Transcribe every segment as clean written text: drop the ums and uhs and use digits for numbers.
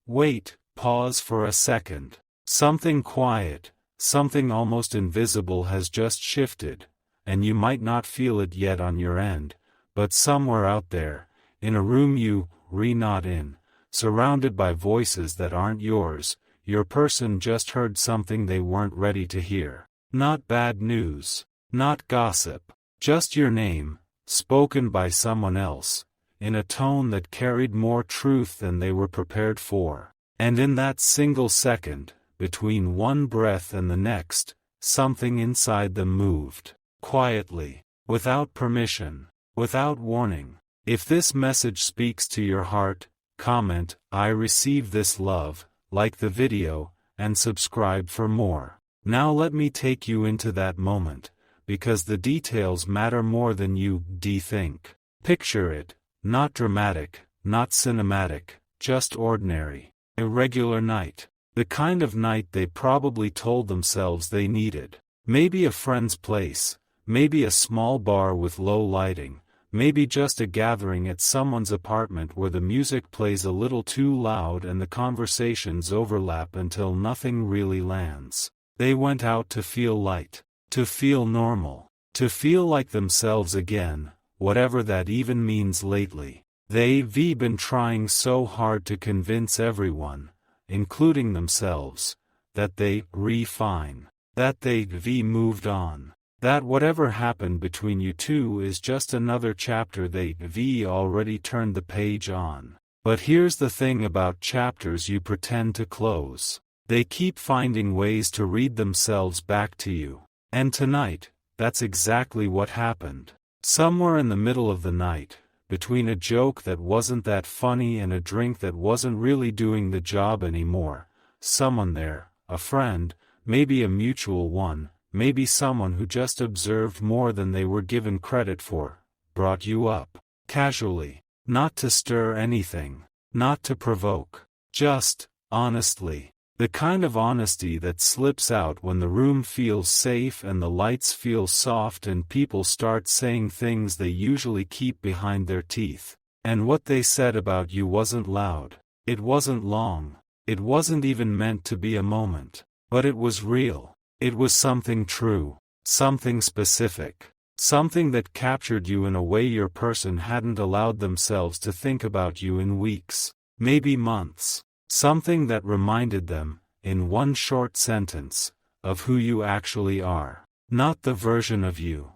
Wait, pause for a second. Something quiet, something almost invisible has just shifted, and you might not feel it yet on your end, but somewhere out there, in a room you not in, surrounded by voices that aren't yours, your person just heard something they weren't ready to hear. Not bad news, not gossip, just your name, spoken by someone else, in a tone that carried more truth than they were prepared for. And in that single second, between one breath and the next, something inside them moved, quietly, without permission, without warning. If this message speaks to your heart, comment, "I receive this love," like the video, and subscribe for more. Now let me take you into that moment, because the details matter more than you think. Picture it, not dramatic, not cinematic, just ordinary, a regular night. The kind of night they probably told themselves they needed. Maybe a friend's place, maybe a small bar with low lighting, maybe just a gathering at someone's apartment where the music plays a little too loud and the conversations overlap until nothing really lands. They went out to feel light, to feel normal, to feel like themselves again, whatever that even means lately. They've been trying so hard to convince everyone, including themselves, that they fine, that they've moved on, that whatever happened between you two is just another chapter they've already turned the page on. But here's the thing about chapters you pretend to close. They keep finding ways to read themselves back to you. And tonight, that's exactly what happened. Somewhere in the middle of the night, between a joke that wasn't that funny and a drink that wasn't really doing the job anymore, someone there, a friend, maybe a mutual one, maybe someone who just observed more than they were given credit for, brought you up, casually, not to stir anything, not to provoke, just, honestly. The kind of honesty that slips out when the room feels safe and the lights feel soft and people start saying things they usually keep behind their teeth. And what they said about you wasn't loud, it wasn't long, it wasn't even meant to be a moment. But it was real. It was something true, something specific, something that captured you in a way your person hadn't allowed themselves to think about you in weeks, maybe months. Something that reminded them, in one short sentence, of who you actually are, not the version of you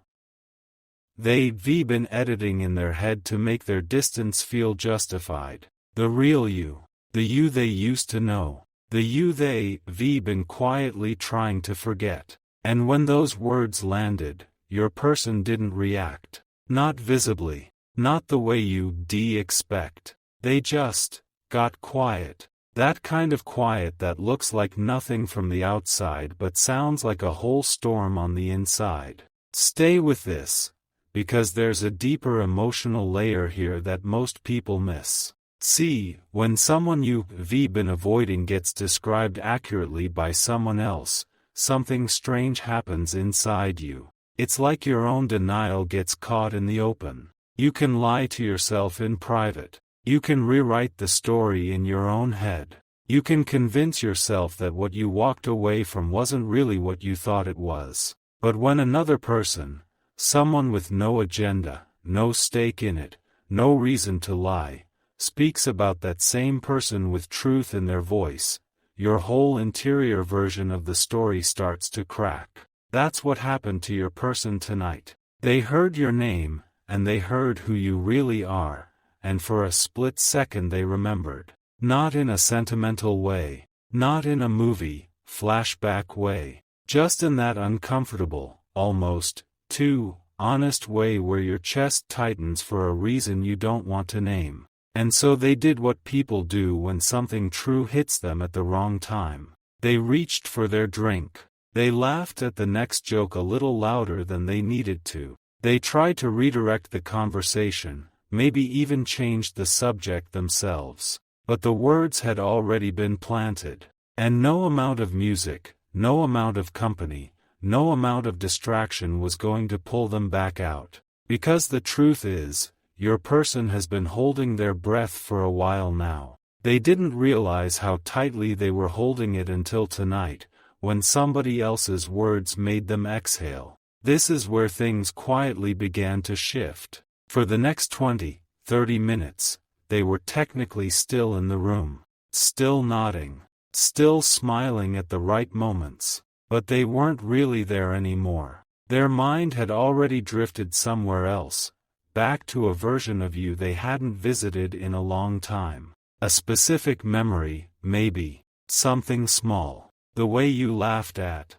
they've been editing in their head to make their distance feel justified. The real you, the you they used to know, the you they've been quietly trying to forget. And when those words landed, your person didn't react. Not visibly, not the way you expect. They just got quiet. That kind of quiet that looks like nothing from the outside but sounds like a whole storm on the inside. Stay with this, because there's a deeper emotional layer here that most people miss. See, when someone you've been avoiding gets described accurately by someone else, something strange happens inside you. It's like your own denial gets caught in the open. You can lie to yourself in private. You can rewrite the story in your own head. You can convince yourself that what you walked away from wasn't really what you thought it was. But when another person, someone with no agenda, no stake in it, no reason to lie, speaks about that same person with truth in their voice, your whole interior version of the story starts to crack. That's what happened to your person tonight. They heard your name, and they heard who you really are. And for a split second they remembered. Not in a sentimental way, not in a movie, flashback way, just in that uncomfortable, almost, too honest way where your chest tightens for a reason you don't want to name. And so they did what people do when something true hits them at the wrong time. They reached for their drink. They laughed at the next joke a little louder than they needed to. They tried to redirect the conversation. Maybe even changed the subject themselves. But the words had already been planted. And no amount of music, no amount of company, no amount of distraction was going to pull them back out. Because the truth is, your person has been holding their breath for a while now. They didn't realize how tightly they were holding it until tonight, when somebody else's words made them exhale. This is where things quietly began to shift. For the next 20, 30 minutes, they were technically still in the room. Still nodding. Still smiling at the right moments. But they weren't really there anymore. Their mind had already drifted somewhere else, back to a version of you they hadn't visited in a long time. A specific memory, maybe. Something small. The way you laughed at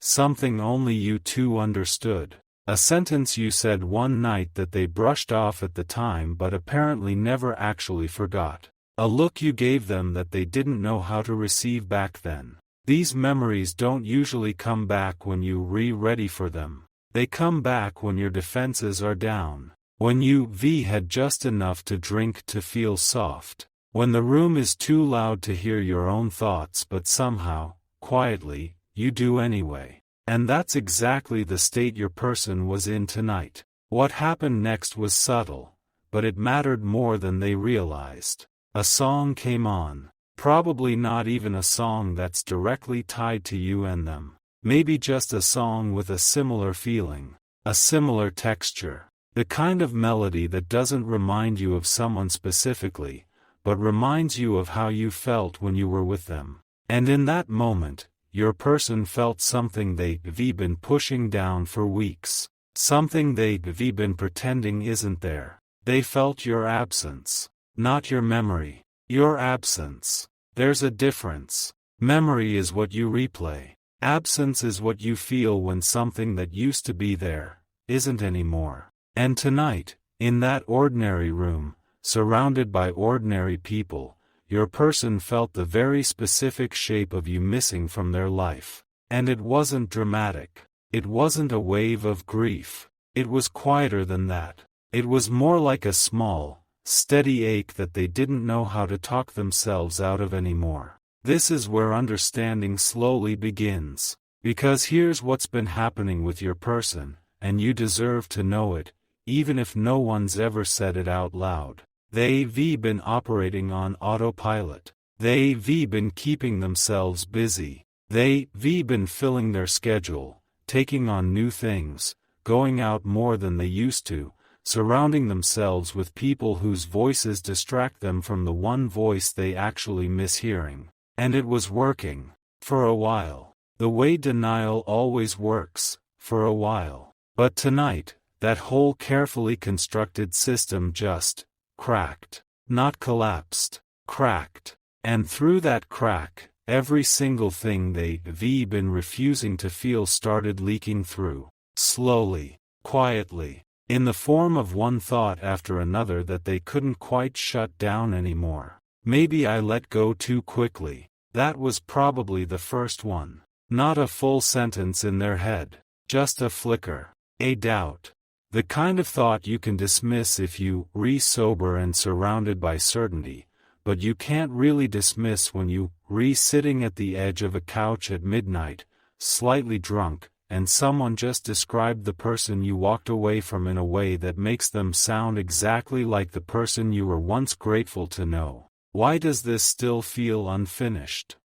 something only you two understood. A sentence you said one night that they brushed off at the time but apparently never actually forgot. A look you gave them that they didn't know how to receive back then. These memories don't usually come back when you're ready for them. They come back when your defenses are down. When you had just enough to drink to feel soft. When the room is too loud to hear your own thoughts but somehow, quietly, you do anyway. And that's exactly the state your person was in tonight. What happened next was subtle, but it mattered more than they realized. A song came on. Probably not even a song that's directly tied to you and them. Maybe just a song with a similar feeling, a similar texture. The kind of melody that doesn't remind you of someone specifically, but reminds you of how you felt when you were with them. And in that moment, your person felt something they've been pushing down for weeks. Something they've been pretending isn't there. They felt your absence. Not your memory. Your absence. There's a difference. Memory is what you replay. Absence is what you feel when something that used to be there isn't anymore. And tonight, in that ordinary room, surrounded by ordinary people, your person felt the very specific shape of you missing from their life. And it wasn't dramatic. It wasn't a wave of grief. It was quieter than that. It was more like a small, steady ache that they didn't know how to talk themselves out of anymore. This is where understanding slowly begins. Because here's what's been happening with your person, and you deserve to know it, even if no one's ever said it out loud. They've been operating on autopilot. They've been keeping themselves busy. They've been filling their schedule, taking on new things, going out more than they used to, surrounding themselves with people whose voices distract them from the one voice they actually miss hearing. And it was working. For a while. The way denial always works. For a while. But tonight, that whole carefully constructed system just cracked. Not collapsed. Cracked. And through that crack, every single thing they've been refusing to feel started leaking through. Slowly. Quietly. In the form of one thought after another that they couldn't quite shut down anymore. Maybe I let go too quickly. That was probably the first one. Not a full sentence in their head. Just a flicker. A doubt. The kind of thought you can dismiss if you sober and surrounded by certainty, but you can't really dismiss when you sitting at the edge of a couch at midnight, slightly drunk, and someone just described the person you walked away from in a way that makes them sound exactly like the person you were once grateful to know. Why does this still feel unfinished?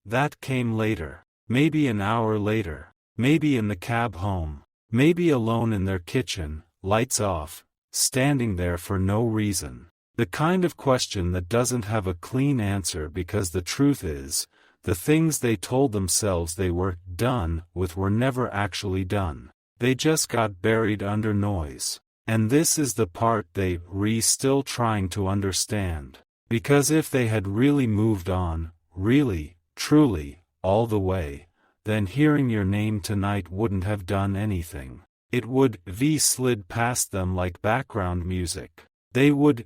That came later. Maybe an hour later. Maybe in the cab home. Maybe alone in their kitchen, lights off, standing there for no reason. The kind of question that doesn't have a clean answer because the truth is, the things they told themselves they were done with were never actually done. They just got buried under noise. And this is the part they still trying to understand. Because if they had really moved on, really, truly, all the way, then hearing your name tonight wouldn't have done anything. It would slid past them like background music. They would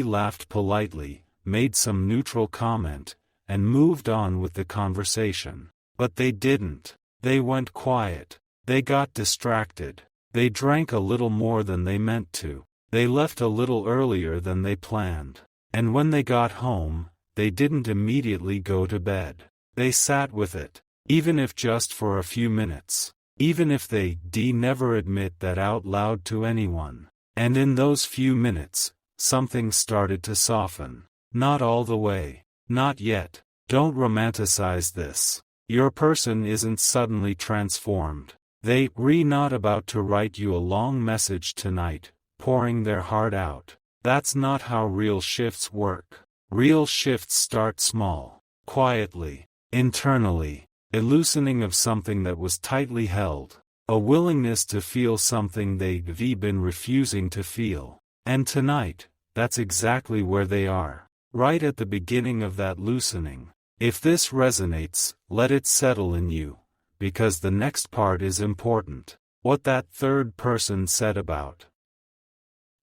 laughed politely, made some neutral comment, and moved on with the conversation. But they didn't. They went quiet. They got distracted. They drank a little more than they meant to. They left a little earlier than they planned. And when they got home, they didn't immediately go to bed. They sat with it. Even if just for a few minutes. Even if they never admit that out loud to anyone. And in those few minutes, something started to soften. Not all the way. Not yet. Don't romanticize this. Your person isn't suddenly transformed. They're not about to write you a long message tonight, pouring their heart out. That's not how real shifts work. Real shifts start small, quietly, internally, a loosening of something that was tightly held, a willingness to feel something they've been refusing to feel. And tonight, that's exactly where they are, right at the beginning of that loosening. If this resonates, let it settle in you, because the next part is important. What that third person said about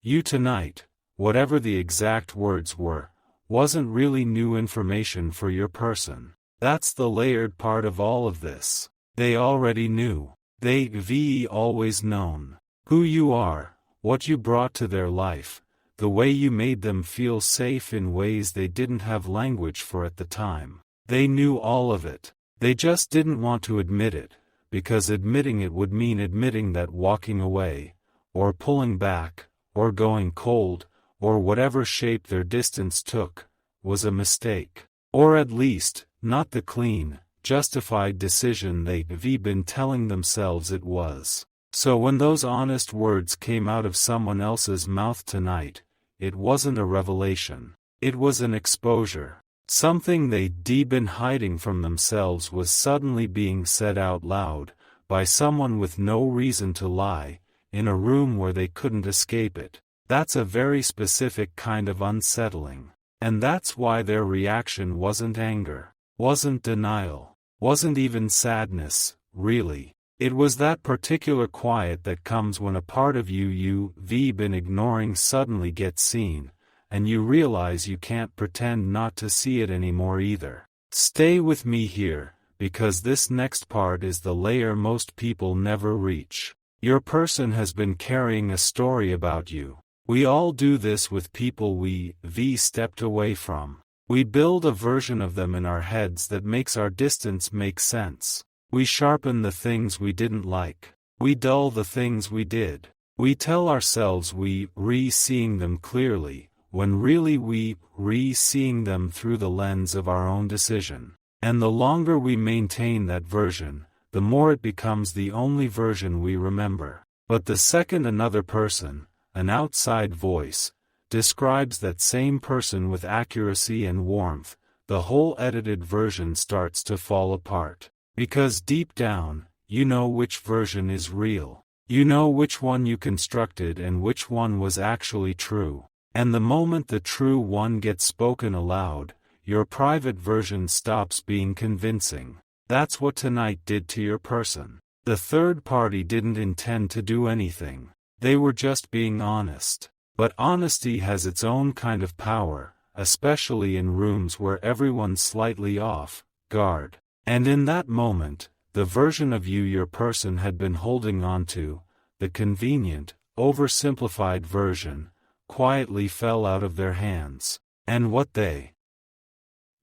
you tonight, whatever the exact words were, wasn't really new information for your person. That's the layered part of all of this. They already knew. They've always known who you are, what you brought to their life, the way you made them feel safe in ways they didn't have language for at the time. They knew all of it. They just didn't want to admit it, because admitting it would mean admitting that walking away, or pulling back, or going cold, or whatever shape their distance took, was a mistake. Or at least, not the clean, justified decision they've been telling themselves it was. So when those honest words came out of someone else's mouth tonight, it wasn't a revelation. It was an exposure. Something they'd been hiding from themselves was suddenly being said out loud, by someone with no reason to lie, in a room where they couldn't escape it. That's a very specific kind of unsettling. And that's why their reaction wasn't anger, wasn't denial, wasn't even sadness, really. It was that particular quiet that comes when a part of you've been ignoring suddenly gets seen, and you realize you can't pretend not to see it anymore either. Stay with me here, because this next part is the layer most people never reach. Your person has been carrying a story about you. We all do this with people we've stepped away from. We build a version of them in our heads that makes our distance make sense. We sharpen the things we didn't like. We dull the things we did. We tell ourselves we're seeing them clearly, when really we're seeing them through the lens of our own decision. And the longer we maintain that version, the more it becomes the only version we remember. But the second another person, an outside voice, describes that same person with accuracy and warmth, the whole edited version starts to fall apart. Because deep down, you know which version is real. You know which one you constructed and which one was actually true. And the moment the true one gets spoken aloud, your private version stops being convincing. That's what tonight did to your person. The third party didn't intend to do anything. They were just being honest. But honesty has its own kind of power, especially in rooms where everyone's slightly off guard. And in that moment, the version of you your person had been holding on to, the convenient, oversimplified version, quietly fell out of their hands. And what they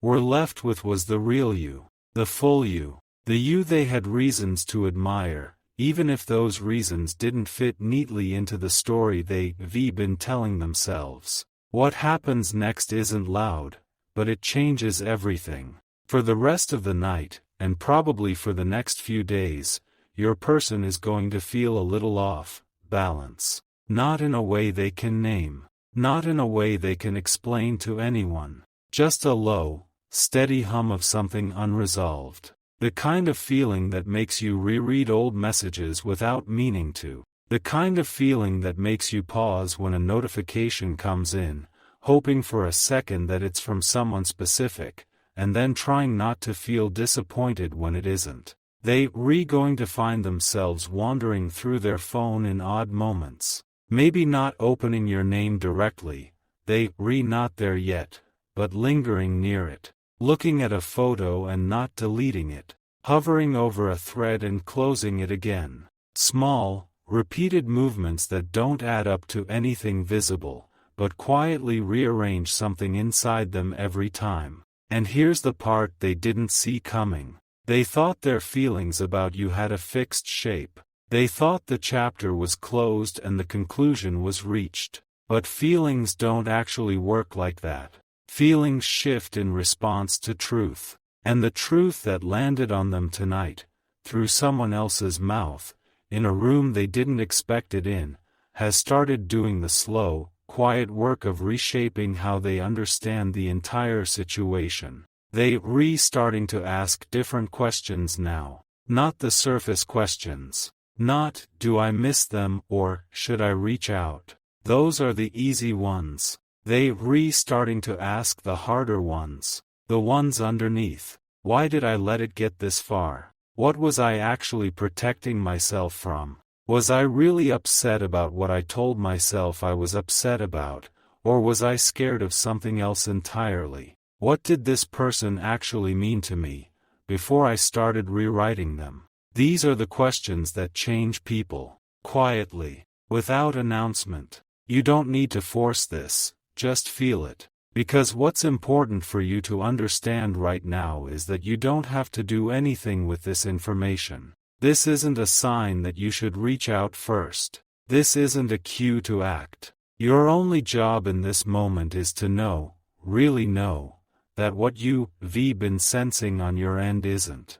were left with was the real you, the full you, the you they had reasons to admire, even if those reasons didn't fit neatly into the story they've been telling themselves. What happens next isn't loud, but it changes everything. For the rest of the night, and probably for the next few days, your person is going to feel a little off balance. Not in a way they can name. Not in a way they can explain to anyone. Just a low, steady hum of something unresolved. The kind of feeling that makes you reread old messages without meaning to. The kind of feeling that makes you pause when a notification comes in, hoping for a second that it's from someone specific, and then trying not to feel disappointed when it isn't. They're going to find themselves wandering through their phone in odd moments. Maybe not opening your name directly, they're not there yet, but lingering near it. Looking at a photo and not deleting it. Hovering over a thread and closing it again. Small, repeated movements that don't add up to anything visible, but quietly rearrange something inside them every time. And here's the part they didn't see coming. They thought their feelings about you had a fixed shape. They thought the chapter was closed and the conclusion was reached. But feelings don't actually work like that. Feelings shift in response to truth. And the truth that landed on them tonight, through someone else's mouth, in a room they didn't expect it in, has started doing the slow, quiet work of reshaping how they understand the entire situation. They starting to ask different questions now. Not the surface questions. Not, do I miss them, or, should I reach out? Those are the easy ones. They starting to ask the harder ones. The ones underneath. Why did I let it get this far? What was I actually protecting myself from? Was I really upset about what I told myself I was upset about, or was I scared of something else entirely? What did this person actually mean to me, before I started rewriting them? These are the questions that change people, quietly, without announcement. You don't need to force this, just feel it. Because what's important for you to understand right now is that you don't have to do anything with this information. This isn't a sign that you should reach out first. This isn't a cue to act. Your only job in this moment is to know, really know, that what you've been sensing on your end isn't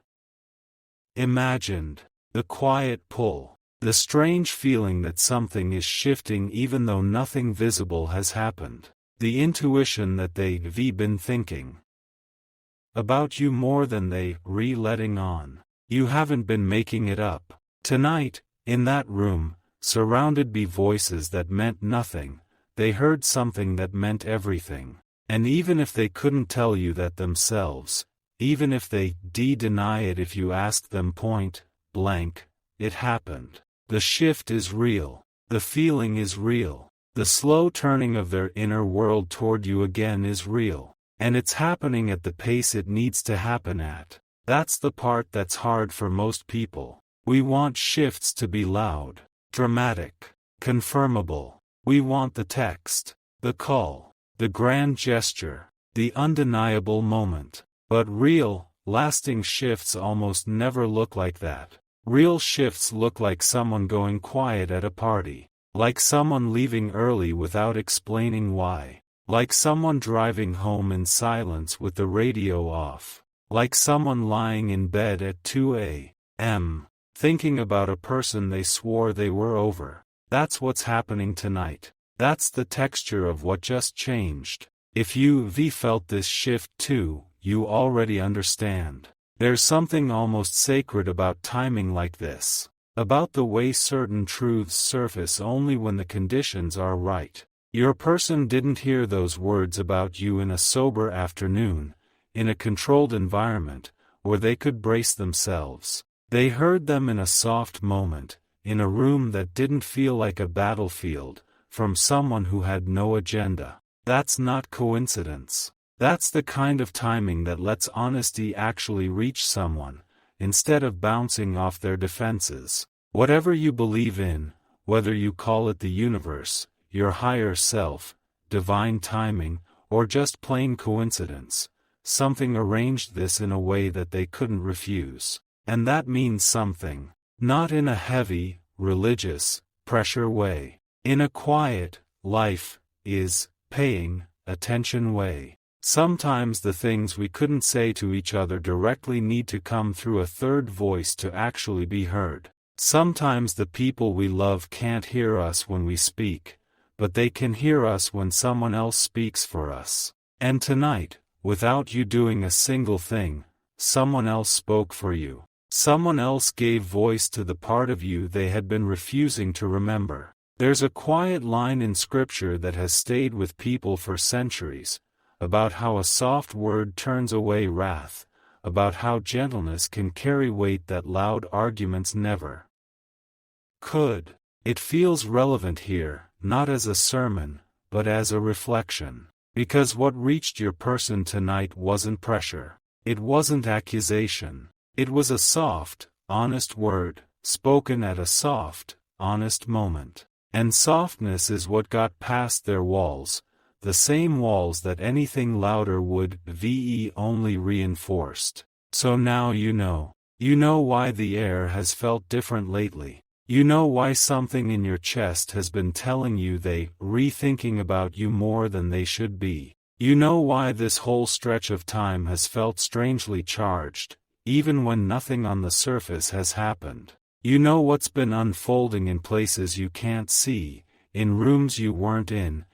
imagined. The quiet pull. The strange feeling that something is shifting even though nothing visible has happened. The intuition that they've been thinking about you more than they letting on. You haven't been making it up. Tonight, in that room, surrounded by voices that meant nothing, they heard something that meant everything. And even if they couldn't tell you that themselves, even if they deny it if you asked them point blank, it happened. The shift is real. The feeling is real. The slow turning of their inner world toward you again is real. And it's happening at the pace it needs to happen at. That's the part that's hard for most people. We want shifts to be loud, dramatic, confirmable. We want the text, the call, the grand gesture, the undeniable moment. But real, lasting shifts almost never look like that. Real shifts look like someone going quiet at a party. Like someone leaving early without explaining why. Like someone driving home in silence with the radio off. Like someone lying in bed at 2 a.m., thinking about a person they swore they were over. That's what's happening tonight. That's the texture of what just changed. If you felt this shift too, you already understand. There's something almost sacred about timing like this. About the way certain truths surface only when the conditions are right. Your person didn't hear those words about you in a sober afternoon, in a controlled environment, where they could brace themselves. They heard them in a soft moment, in a room that didn't feel like a battlefield, from someone who had no agenda. That's not coincidence. That's the kind of timing that lets honesty actually reach someone, instead of bouncing off their defenses. Whatever you believe in, whether you call it the universe, your higher self, divine timing, or just plain coincidence, something arranged this in a way that they couldn't refuse. And that means something. Not in a heavy, religious, pressure way. In a quiet, life is paying attention way. Sometimes the things we couldn't say to each other directly need to come through a third voice to actually be heard. Sometimes the people we love can't hear us when we speak, but they can hear us when someone else speaks for us. And tonight, without you doing a single thing, someone else spoke for you. Someone else gave voice to the part of you they had been refusing to remember. There's a quiet line in scripture that has stayed with people for centuries, about how a soft word turns away wrath, about how gentleness can carry weight that loud arguments never could. It feels relevant here, not as a sermon, but as a reflection. Because what reached your person tonight wasn't pressure. It wasn't accusation. It was a soft, honest word, spoken at a soft, honest moment. And softness is what got past their walls, the same walls that anything louder would only reinforced. So now you know. You know why the air has felt different lately. You know why something in your chest has been telling you they rethinking about you more than they should be. You know why this whole stretch of time has felt strangely charged, even when nothing on the surface has happened. You know what's been unfolding in places you can't see, in rooms you weren't in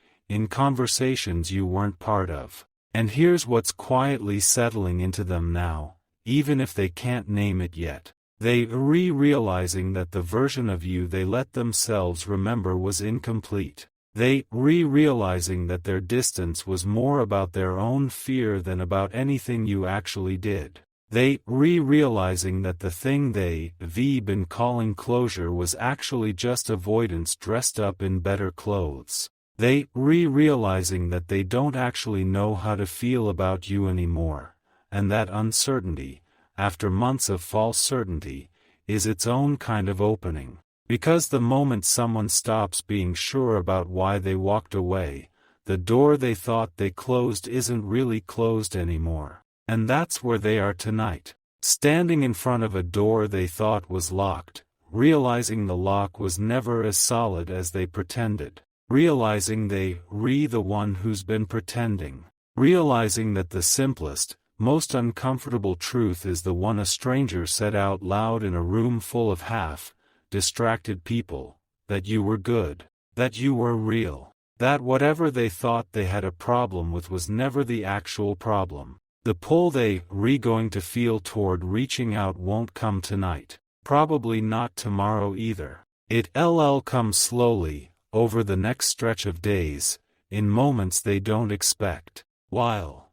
conversations you weren't part of. And here's what's quietly settling into them now, even if they can't name it yet. They realizing that the version of you they let themselves remember was incomplete. They realizing that their distance was more about their own fear than about anything you actually did. They realizing that the thing they've been calling closure was actually just avoidance dressed up in better clothes. They realizing that they don't actually know how to feel about you anymore, and that uncertainty, after months of false certainty, is its own kind of opening. Because the moment someone stops being sure about why they walked away, the door they thought they closed isn't really closed anymore. And that's where they are tonight, standing in front of a door they thought was locked, realizing the lock was never as solid as they pretended, realizing they the one who's been pretending, realizing that the simplest, most uncomfortable truth is the one a stranger said out loud in a room full of distracted people, that you were good, that you were real, that whatever they thought they had a problem with was never the actual problem. The pull they going to feel toward reaching out won't come tonight, probably not tomorrow either. It'll come slowly, over the next stretch of days, in moments they don't expect, while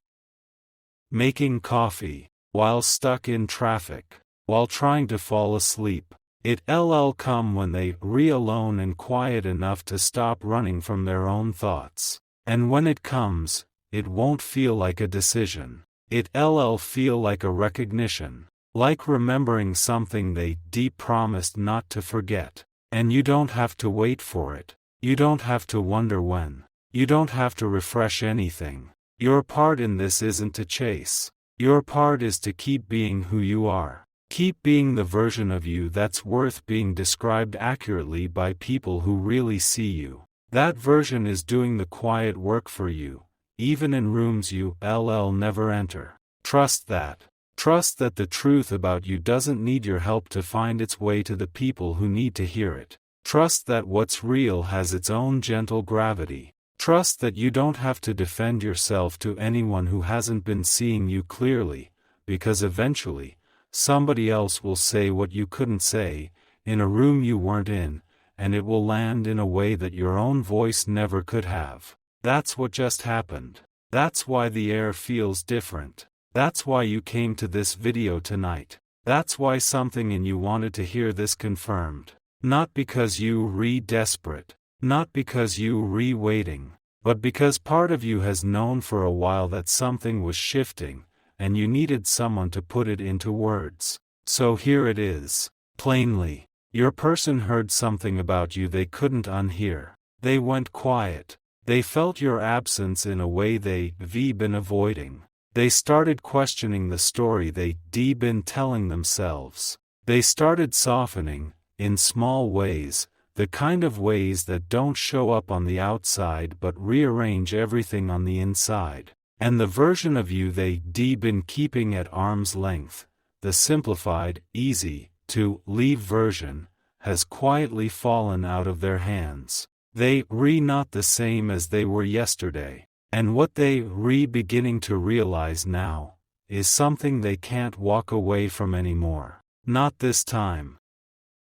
making coffee, while stuck in traffic, while trying to fall asleep. It'll come when they alone and quiet enough to stop running from their own thoughts. And when it comes, it won't feel like a decision. It'll feel like a recognition, like remembering something they promised not to forget. And you don't have to wait for it. You don't have to wonder when. You don't have to refresh anything. Your part in this isn't to chase. Your part is to keep being who you are. Keep being the version of you that's worth being described accurately by people who really see you. That version is doing the quiet work for you, even in rooms you'll never enter. Trust that. Trust that the truth about you doesn't need your help to find its way to the people who need to hear it. Trust that what's real has its own gentle gravity. Trust that you don't have to defend yourself to anyone who hasn't been seeing you clearly, because eventually, somebody else will say what you couldn't say, in a room you weren't in, and it will land in a way that your own voice never could have. That's what just happened. That's why the air feels different. That's why you came to this video tonight. That's why something in you wanted to hear this confirmed. Not because you desperate. Not because you waiting. But because part of you has known for a while that something was shifting, and you needed someone to put it into words. So here it is. Plainly, your person heard something about you they couldn't unhear. They went quiet. They felt your absence in a way they've been avoiding. They started questioning the story they'd been telling themselves. They started softening, in small ways, the kind of ways that don't show up on the outside but rearrange everything on the inside. And the version of you they'd been keeping at arm's length, the simplified, easy to leave version, has quietly fallen out of their hands. They not the same as they were yesterday. And what they beginning to realize now, is something they can't walk away from anymore. Not this time.